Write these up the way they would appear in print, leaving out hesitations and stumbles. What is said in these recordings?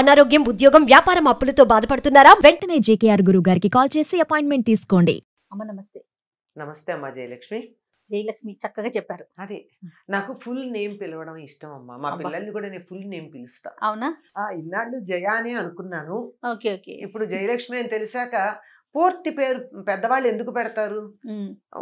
అనారోగ్యం, ఉద్యోగం, వ్యాపారం అప్పులతో బాధపడుతున్నారా? వెంటనే జేకేఆర్ గురువు గారికి కాల్ చేసి అపాయింట్మెంట్ తీసుకోండి. అమ్మ నమస్తే. నమస్తే అమ్మా జయలక్ష్మి. జయలక్ష్మి చక్కగా చెప్పారు. అదే నాకు ఫుల్ నేమ్ పిలవడం ఇష్టం అమ్మా. మా అబ్బా. పిల్లల్ని కూడా నేను ఫుల్ నేమ్ పిలుస్తా. అవునా? ఇన్నాళ్ళు జయ అనే అనుకున్నాను. Okay okay. ఇప్పుడు జయలక్ష్మి అని తెలిసాక పూర్తి పేరు పెద్దవాళ్ళు ఎందుకు పెడతారు?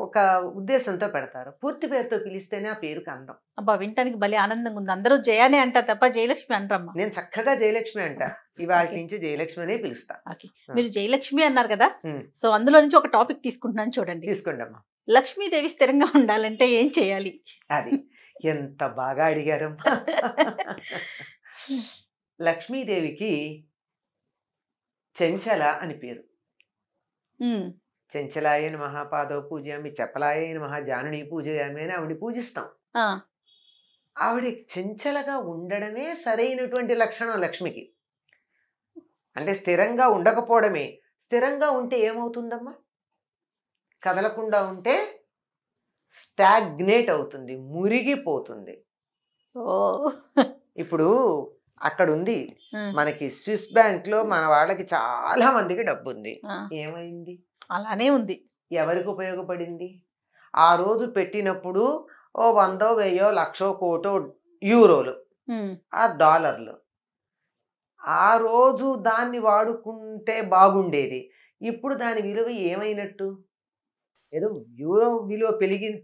ఒక ఉద్దేశంతో పెడతారు. పూర్తి పేరుతో పిలిస్తేనే ఆ పేరుకి అందం. అబ్బా వింటానికి భలే ఆనందంగా ఉంది. అందరూ జయానే అంటారు తప్ప జయలక్ష్మి అంటారమ్మా. నేను చక్కగా జయలక్ష్మి అంట. ఇవాళ Okay. నుంచి జయలక్ష్మి అనే పిలుస్తా. ఓకే. మీరు జయలక్ష్మి అన్నారు కదా, ఉమ్. సో అందులో నుంచి ఒక టాపిక్ తీసుకుంటున్నాను చూడండి. తీసుకోండి అమ్మా. లక్ష్మీదేవి స్థిరంగా ఉండాలంటే ఏం చేయాలి? అది ఎంత బాగా అడిగారమ్మా. లక్ష్మీదేవికి చెంచల అని పేరు. చెంచలాయ నమః పాదవ పూజయామి, చపలాయ నమః జానుని పూజయామి అని ఆవిడ పూజిస్తాం. ఆవిడ చెంచలగా ఉండడమే సరైనటువంటి లక్షణం లక్ష్మికి. అంటే స్థిరంగా ఉండకపోవడమే. స్థిరంగా ఉంటే ఏమవుతుందమ్మా? కదలకుండా ఉంటే స్టాగ్నేట్ అవుతుంది, మురిగిపోతుంది. ఓ ఇప్పుడు అక్కడ ఉంది మనకి స్విస్ బ్యాంక్ లో మన వాళ్ళకి చాలా మందికి డబ్బు ఉంది. ఏమైంది? అలానే ఉంది. ఎవరికి ఉపయోగపడింది? ఆ రోజు పెట్టినప్పుడు ఓ 100, 1000, 1,00,000, కోటో యూరోలు, ఆ డాలర్లు. ఆ రోజు దాన్ని వాడుకుంటే బాగుండేది. ఇప్పుడు దాని విలువ ఏమైనట్టు? ఏదో యూరో విలువ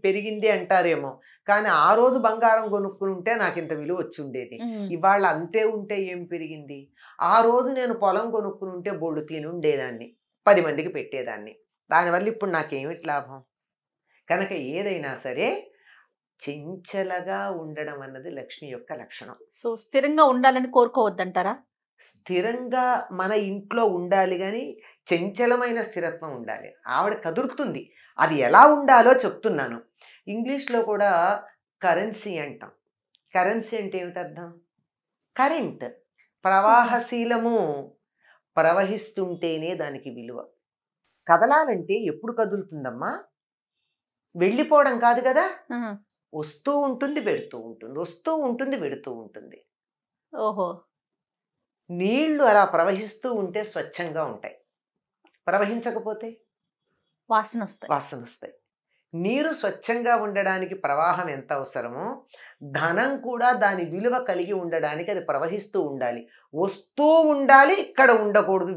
పెరిగింది అంటారేమో, కానీ ఆ రోజు బంగారం కొనుక్కుని ఉంటే నాకు ఇంత విలువ వచ్చి ఉండేది. ఇవాళ అంతే ఉంటే ఏం పెరిగింది? ఆ రోజు నేను పొలం కొనుక్కుని ఉంటే బొళ్ళు తిని ఉండేదాన్ని, 10 మందికి పెట్టేదాన్ని. దానివల్ల ఇప్పుడు నాకేమిటి లాభం? కనుక ఏదైనా సరే చెంచలగా ఉండడం అన్నది లక్ష్మి యొక్క లక్షణం. సో స్థిరంగా ఉండాలని కోరుకోవద్దంటారా? స్థిరంగా మన ఇంట్లో ఉండాలి, కానీ చంచలమైన స్థిరత్వం ఉండాలి. ఆవిడ కదురుతుంది. అది ఎలా ఉండాలో చెప్తున్నాను. ఇంగ్లీష్లో కూడా కరెన్సీ అంటాం. కరెన్సీ అంటే ఏమిటి అర్థం? కరెంట్, ప్రవాహశీలము. ప్రవహిస్తుంటేనే దానికి విలువ. కదలాలంటే ఎప్పుడు కదులుతుందమ్మా? వెళ్ళిపోవడం కాదు కదా, వస్తూ ఉంటుంది, పెడుతూ ఉంటుంది, వస్తూ ఉంటుంది, పెడుతూ ఉంటుంది. ఓహో. నీళ్లు అలా ప్రవహిస్తూ ఉంటే స్వచ్ఛంగా ఉంటాయి, ప్రవహించకపోతే వాసన వస్తాయి. నీరు స్వచ్ఛంగా ఉండడానికి ప్రవాహం ఎంత అవసరమో, ధనం కూడా దాని విలువ కలిగి ఉండడానికి అది ప్రవహిస్తూ ఉండాలి, వస్తూ ఉండాలి. ఇక్కడ ఉండకూడదు,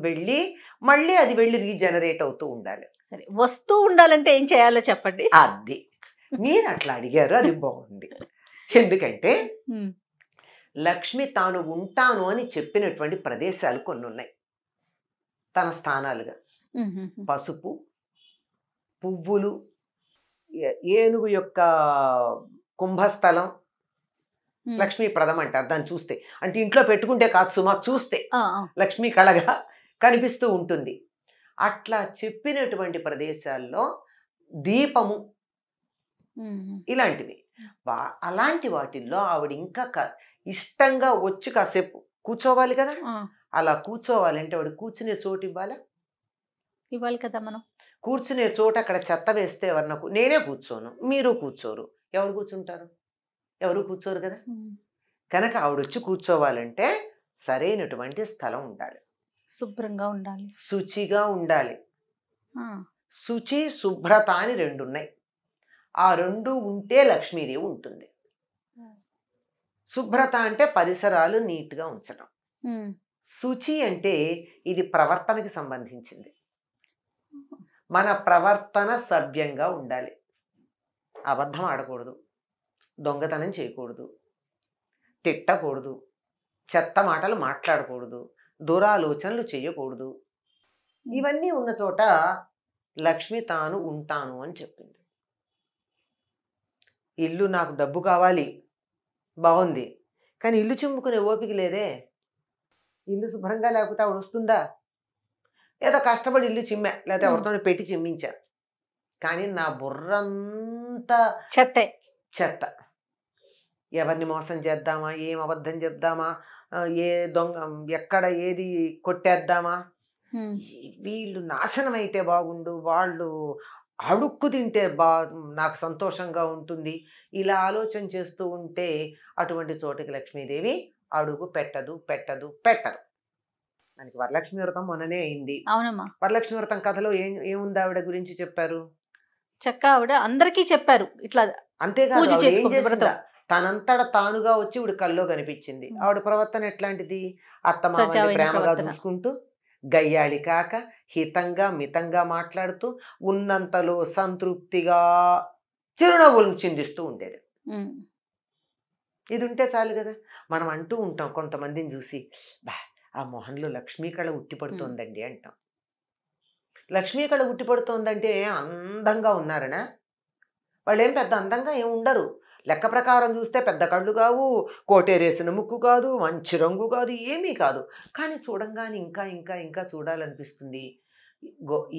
మళ్ళీ అది వెళ్ళి రీజనరేట్ అవుతూ ఉండాలి. సరే, వస్తూ ఉండాలంటే ఏం చేయాలో చెప్పండి. అది మీరు అట్లా అడిగారు, అది బాగుంది. ఎందుకంటే లక్ష్మి తాను ఉంటాను అని చెప్పినటువంటి ప్రదేశాలు కొన్ని ఉన్నాయి తన స్థానాలుగా. పసుపు, పువ్వులు, ఏనుగు యొక్క కుంభస్థలం లక్ష్మీప్రదం అంటారు దాన్ని చూస్తే. అంటే ఇంట్లో పెట్టుకుంటే కాదు సుమా, చూస్తే లక్ష్మీ కళగా కనిపిస్తూ ఉంటుంది. అట్లా చెప్పినటువంటి ప్రదేశాల్లో దీపము ఇలాంటివి, అలాంటి వాటిల్లో ఆవిడ ఇంకా ఇష్టంగా వచ్చి కాసేపు కూర్చోవాలి కదా. అలా కూర్చోవాలంటే ఆవిడ కూర్చునే చోటు ఇవ్వాలి కదా. మనం కూర్చునే చోట అక్కడ చెత్త వేస్తే నేనే కూర్చోను, మీరు కూర్చోరు, ఎవరు కూర్చుంటారు? ఎవరు కూర్చోరు కదా. కనుక ఆవిడ వచ్చి కూర్చోవాలంటే సరైనటువంటి స్థలం ఉండాలి, శుభ్రంగా ఉండాలి, శుచిగా ఉండాలి. శుచి, శుభ్రత అని 2 ఉన్నాయి. ఆ 2 ఉంటే లక్ష్మీదేవి ఉంటుంది. శుభ్రత అంటే పరిసరాలు నీట్గా ఉంచడం. శుచి అంటే ఇది ప్రవర్తనకి సంబంధించింది. మన ప్రవర్తన సభ్యంగా ఉండాలి. అబద్ధం ఆడకూడదు, దొంగతనం చేయకూడదు, తిట్టకూడదు, చెత్త మాటలు మాట్లాడకూడదు, దురాలోచనలు చేయకూడదు. ఇవన్నీ ఉన్న చోట లక్ష్మి తాను ఉంటాను అని చెప్పింది. ఇల్లు నాకు డబ్బు కావాలి, బాగుంది, కానీ ఇల్లు చిమ్ముకునే ఓపిక లేదే. ఇల్లు శుభ్రంగా లేకపోతే ఆవిడ వస్తుందా? ఏదో కష్టపడి ఇల్లు చిమ్మా, లేకపోతే ఎవరితో పెట్టి చిమ్మించా, కానీ నా బుర్రంతా చెత్త. ఎవరిని మోసం చేద్దామా, ఏం అబద్ధం చెప్దామా, ఏ దొంగ ఎక్కడ ఏది కొట్టేద్దామా, వీళ్ళు నాశనం అయితే బాగుండు, వాళ్ళు అడుక్కు తింటే నాకు సంతోషంగా ఉంటుంది, ఇలా ఆలోచన చేస్తూ ఉంటే అటువంటి చోటికి లక్ష్మీదేవి అడుగు పెట్టదు. మనకి వరలక్ష్మి వ్రతం మొన్ననే అయింది. అవునమ్మా. వరలక్ష్మి వ్రతం కథలో ఏముంది ఆవిడ గురించి చెప్పారు? చక్క ఆవిడ అందరికీ చెప్పారు ఇట్లా అంతేకాదు పూజ ఆవిడ ఏం చేసుకో చేసిందా, వ్రతం. తనంతట తానుగా వచ్చి ఇవిడ కల్లో కనిపించింది. ఆవిడ ప్రవర్తన ఎట్లాంటిది? అత్తమామని సజావైన ప్రేమగా ప్రవర్తన. చూసుకుంటూ, గయ్యాళి కాక హితంగా మితంగా మాట్లాడుతూ, ఉన్నంతలో సంతృప్తిగా చిరునవ్వులను చిందిస్తూ ఉండేది. ఉమ్. ఇది ఉంటే చాలు కదా. మనం అంటూ ఉంటాం కొంతమందిని చూసి, బా ఆ మొహంలో లక్ష్మీ కళ ఉట్టిపడుతోందండి అంటాం. లక్ష్మీ కళ ఉట్టిపడుతోందంటే అందంగా ఉన్నారనా? వాళ్ళు ఏం పెద్ద అందంగా ఏం ఉండరు. లెక్క ప్రకారం చూస్తే పెద్ద కళ్ళు కావు, కోటేరేసిన ముక్కు కాదు, మంచి రంగు కాదు, ఏమీ కాదు. కానీ చూడంగానే ఇంకా ఇంకా ఇంకా చూడాలనిపిస్తుంది.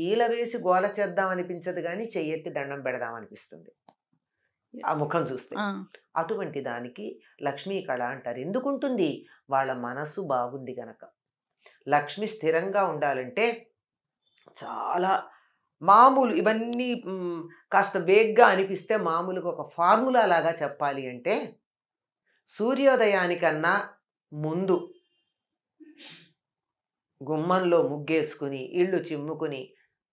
ఈల వేసి గోల చేద్దాం అనిపించదు, కానీ చెయ్యెత్తి దండం పెడదాం అనిపిస్తుంది ఆ ముఖం చూస్తే. ఆ. అటువంటి దానికి లక్ష్మీ కళ అంటారు. ఎందుకుంటుంది? వాళ్ళ మనసు బాగుంది గనక. లక్ష్మి స్థిరంగా ఉండాలంటే చాలా మామూలు ఇవన్నీ కాస్త వేగ్గా అనిపిస్తే మామూలుగా ఒక ఫార్ములా లాగా చెప్పాలి అంటే, సూర్యోదయానికన్నా ముందు గుమ్మంలో ముగ్గేసుకుని ఇళ్ళు చిమ్ముకుని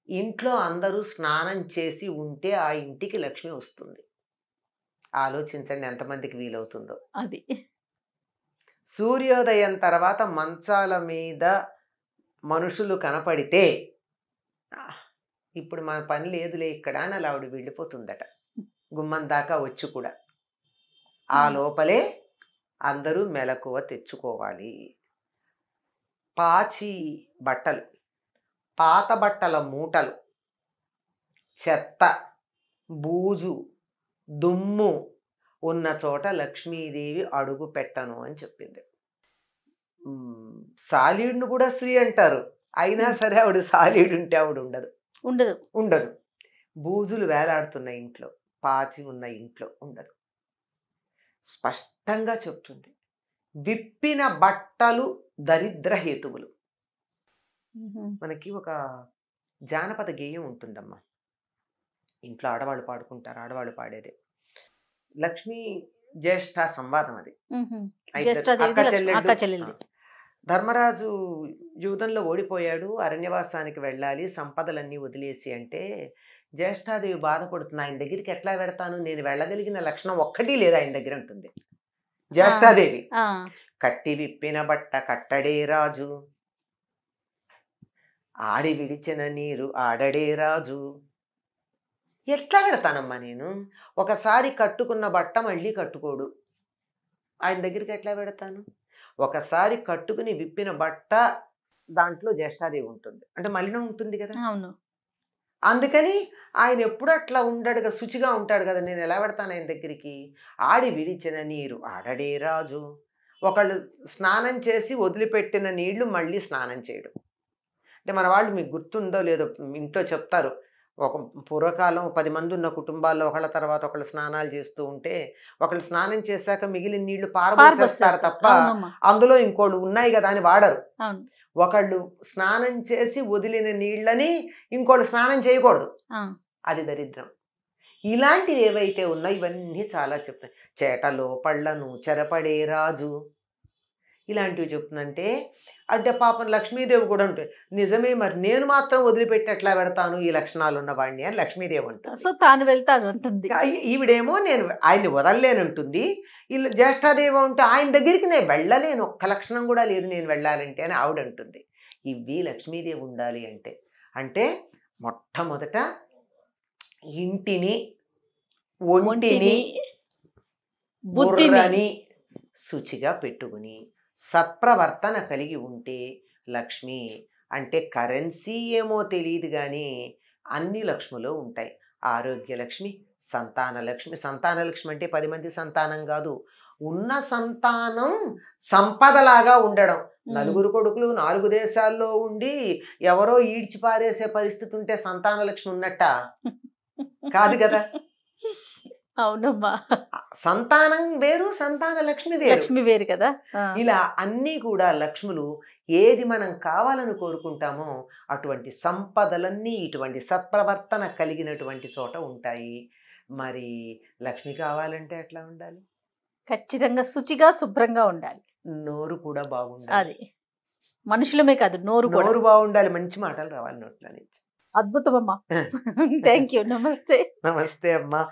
ఇంట్లో అందరూ స్నానం చేసి ఉంటే ఆ ఇంటికి లక్ష్మి వస్తుంది. ఆలోచించండి ఎంతమందికి వీలవుతుందో అది. సూర్యోదయం తర్వాత మంచాల మీద మనుషులు కనపడితే, ఇప్పుడు మన పని లేదులే ఇక్కడ అని అలా ఆవిడ వెళ్ళిపోతుందట, గుమ్మం దాకా వచ్చి కూడా. ఆ లోపలే అందరూ మెలకువ తెచ్చుకోవాలి. పాచి బట్టలు, పాత బట్టల మూటలు, చెత్త, బూజు, దుమ్ము ఉన్న చోట లక్ష్మీదేవి అడుగు పెట్టను అని చెప్పింది. సాలీడును కూడా స్త్రీ అంటారు, అయినా సరే ఆవిడ సాలీడు ఉంటే ఆవిడ ఉండదు ఉండదు ఉండదు. బూజులు వేలాడుతున్న ఇంట్లో, పాచి ఉన్న ఇంట్లో ఉండదు. స్పష్టంగా చెప్తుంది. విప్పిన బట్టలు దరిద్ర హేతువులు. మనకి ఒక జానపద గేయం ఉంటుందమ్మా, ఇంట్లో ఆడవాళ్ళు పాడుకుంటారు, ఆడవాళ్ళు పాడేదే. లక్ష్మీ జ్యేష్ఠ సంవాదం అది. అక్క చెల్లెలు. ధర్మరాజు యూదంలో ఓడిపోయాడు, అరణ్యవాసానికి వెళ్ళాలి, సంపదలన్నీ వదిలేసి అంటే జ్యేష్ఠాదేవి బాధపడుతుంది. ఆయన దగ్గరికి ఎట్లా వెడతాను, నేను వెళ్ళగలిగిన లక్షణం ఒక్కటి లేదు ఆయన దగ్గర ఉంటుంది జ్యేష్ఠాదేవి. కట్టి విప్పిన బట్ట కట్టడే రాజు, ఆడి విడిచిన నీరు ఆడడే రాజు. ఎట్లా పెడతానమ్మా నేను? ఒకసారి కట్టుకున్న బట్ట మళ్ళీ కట్టుకోడు, ఆయన దగ్గరికి ఎట్లా పెడతాను? ఒకసారి కట్టుకుని విప్పిన బట్ట దాంట్లో జ్యేష్ఠాదేవి ఉంటుంది, అంటే మలినం ఉంటుంది కదా. అవును. అందుకని ఆయన ఎప్పుడు అట్లా ఉండడుగా, శుచిగా ఉంటాడు కదా, నేను ఎలా పెడతాను ఆయన దగ్గరికి? ఆడి విడిచిన నీరు ఆడడే రాజు. ఒకళ్ళు స్నానం చేసి వదిలిపెట్టిన నీళ్లు మళ్ళీ స్నానం చేయడం అంటే, మన వాళ్ళు మీకు గుర్తుందో లేదో ఇంట్లో చెప్తారు, ఒక పూర్వకాలం 10 మంది ఉన్న కుటుంబాల్లో ఒకళ్ళ తర్వాత ఒకళ్ళు స్నానాలు చేస్తూ ఉంటే, ఒకళ్ళు స్నానం చేశాక మిగిలిన నీళ్లు పారబోసేస్తారు తప్ప అందులో ఇంకోళ్ళు ఉన్నాయి కదా అని వాడరు. ఒకళ్ళు స్నానం చేసి వదిలిన నీళ్ళని ఇంకోళ్ళు స్నానం చేయకూడదు, అది దరిద్రం. ఇలాంటివి ఏవైతే ఉన్నాయో ఇవన్నీ చాలా చెప్తాయి. చేటలో పళ్ళను చెరపడే రాజు, ఇలాంటివి చెప్తుందంటే. అంటే పాపం లక్ష్మీదేవి కూడా ఉంటుంది, నిజమే మరి నేను మాత్రం వదిలిపెట్టి ఎట్లా పెడతాను ఈ లక్షణాలు ఉన్నవాడిని అని లక్ష్మీదేవి అంటుంది. సో తాను వెళ్తాను అంటుంది. ఈవిడేమో నేను ఆయన్ని వదలలేనంటుంది. వీళ్ళు జ్యేష్ఠాదేవి ఉంటే ఆయన దగ్గరికి నేను వెళ్ళలేను, ఒక్క లక్షణం కూడా లేదు నేను వెళ్ళాలంటే అని ఆవిడ అంటుంది. ఇవి లక్ష్మీదేవి ఉండాలి అంటే అంటే మొట్టమొదట ఇంటిని, ఒంటిని, బుద్ధిని శుచిగా పెట్టుకుని సత్ప్రవర్తన కలిగి ఉంటే లక్ష్మి అంటే కరెన్సీ ఏమో తెలియదు కానీ అన్ని లక్ష్ములు ఉంటాయి. ఆరోగ్య లక్ష్మి, సంతాన లక్ష్మి. సంతాన లక్ష్మి అంటే 10 మంది సంతానం కాదు, ఉన్న సంతానం సంపదలాగా ఉండడం. 4 కొడుకులు 4 దేశాల్లో ఉండి ఎవరో ఈడ్చి పారేసే పరిస్థితి ఉంటే సంతాన లక్ష్మి ఉన్నట్ట కాదు కదా. అవునమ్మా, సంతానం వేరు, సంతాన లక్ష్మి వేరు. లక్ష్మి వేరు కదా. ఇలా అన్నీ కూడా లక్ష్ములు ఏది మనం కావాలని కోరుకుంటామో అటువంటి సంపదలన్నీ ఇటువంటి సత్ప్రవర్తన కలిగినటువంటి చోట ఉంటాయి. మరి లక్ష్మి కావాలంటే ఎట్లా ఉండాలి? ఖచ్చితంగా శుచిగా శుభ్రంగా ఉండాలి, నోరు కూడా బాగుండాలి. అది మనుషులమే కాదు నోరు కూడా. నోరు బాగుండాలి, మంచి మాటలు రావాలి నోట్లో నుంచి. అద్భుతం అమ్మా. Thank you. నమస్తే. నమస్తే అమ్మా.